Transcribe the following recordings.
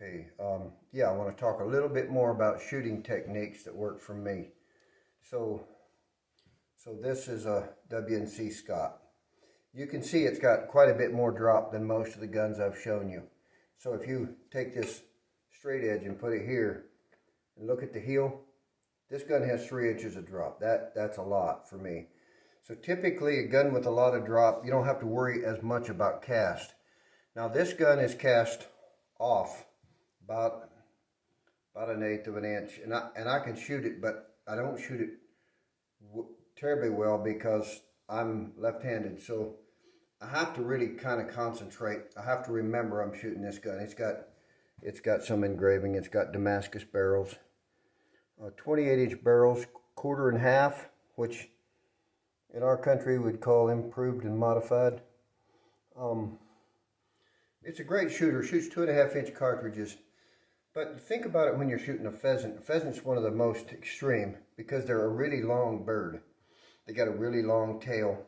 Okay, yeah, I want to talk a little bit more about shooting techniques that work for me. So, so this is a W&C Scott. You can see it's got quite a bit more drop than most of the guns I've shown you. So if you take this straight edge and put it here and look at the heel, this gun has 3 inches of drop. That's a lot for me. So typically a gun with a lot of drop, you don't have to worry as much about cast. Now this gun is cast off about 1/8 of an inch, and I can shoot it, but I don't shoot it terribly well because I'm left-handed. So I have to really kind of concentrate. I have to remember I'm shooting this gun. It's got some engraving. It's got Damascus barrels, 28-inch barrels, 1/4 and 1/2, which in our country we'd call improved and modified. It's a great shooter. Shoots 2.5-inch cartridges. But think about it when you're shooting a pheasant. A pheasant's one of the most extreme because they're a really long bird. They got a really long tail.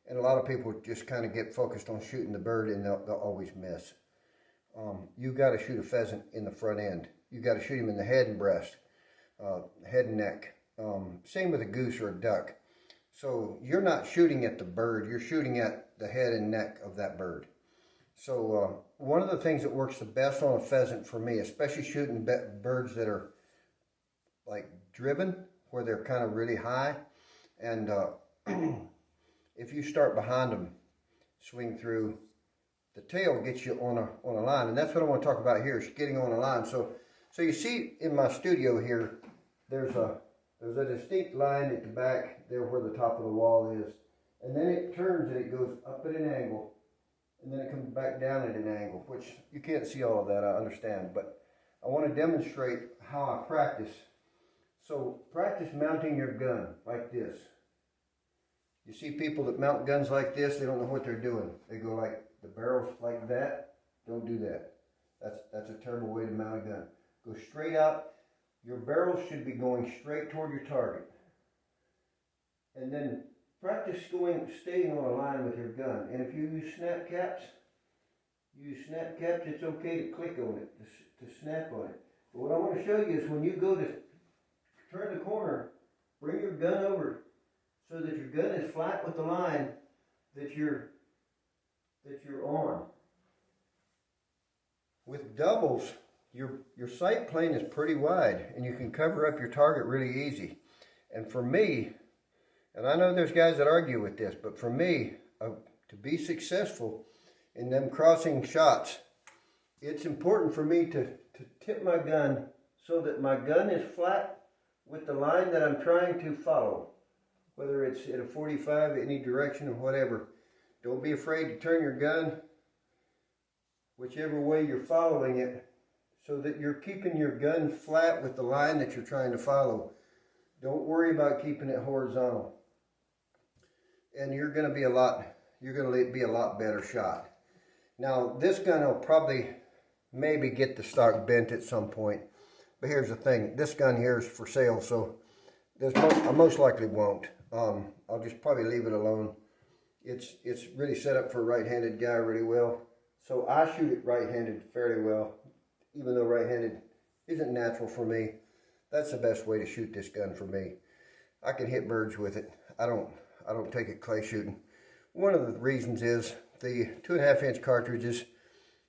And a lot of people just kind of get focused on shooting the bird and they'll always miss. You got to shoot a pheasant in the front end. You got to shoot him in the head and breast, head and neck. Same with a goose or a duck. So you're not shooting at the bird. You're shooting at the head and neck of that bird. So one of the things that works the best on a pheasant for me, especially shooting birds that are like driven, where they're kind of really high, and if you start behind them, swing through, the tail gets you on a line, and that's what I want to talk about here, is getting on a line. So you see in my studio here, there's a distinct line at the back there where the top of the wall is, and then it turns and it goes up at an angle. And then it comes back down at an angle, which you can't see all of that, I understand. But I want to demonstrate how I practice. So practice mounting your gun like this. You see people that mount guns like this, they don't know what they're doing. They go like the barrels like that. Don't do that. That's a terrible way to mount a gun. Go straight out. Your barrels should be going straight toward your target. And then practice staying on a line with your gun. And if you use snap caps, it's okay to click on it, to snap on it. But what I want to show you is when you go to turn the corner, bring your gun over so that your gun is flat with the line that you're on. With doubles, your sight plane is pretty wide and you can cover up your target really easy. And for me, and I know there's guys that argue with this, but for me, to be successful in them crossing shots, it's important for me to tip my gun so that my gun is flat with the line that I'm trying to follow. Whether it's at a 45, any direction or whatever. Don't be afraid to turn your gun whichever way you're following it so that you're keeping your gun flat with the line that you're trying to follow. Don't worry about keeping it horizontal. And you're going to be a lot better shot. Now this gun will probably maybe get the stock bent at some point, but here's the thing, this gun here is for sale, so I most likely won't. I'll just probably leave it alone. It's really set up for a right-handed guy really well, so I shoot it right-handed fairly well, even though right-handed isn't natural for me. That's the best way to shoot this gun for me. I can hit birds with it. I don't take it clay shooting. One of the reasons is the 2.5-inch cartridges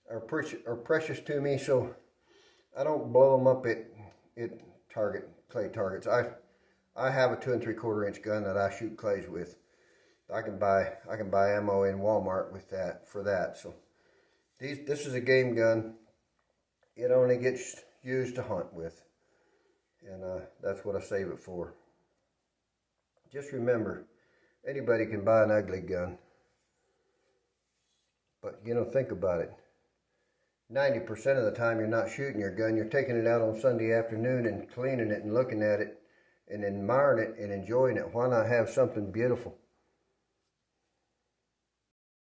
are precious to me, so I don't blow them up at clay targets. I have a 2 3/4-inch gun that I shoot clays with. I can buy ammo in Walmart with for that. So this is a game gun. It only gets used to hunt with, and that's what I save it for. Just remember, anybody can buy an ugly gun. But, think about it. 90% of the time you're not shooting your gun. You're taking it out on Sunday afternoon and cleaning it and looking at it and admiring it and enjoying it. Why not have something beautiful?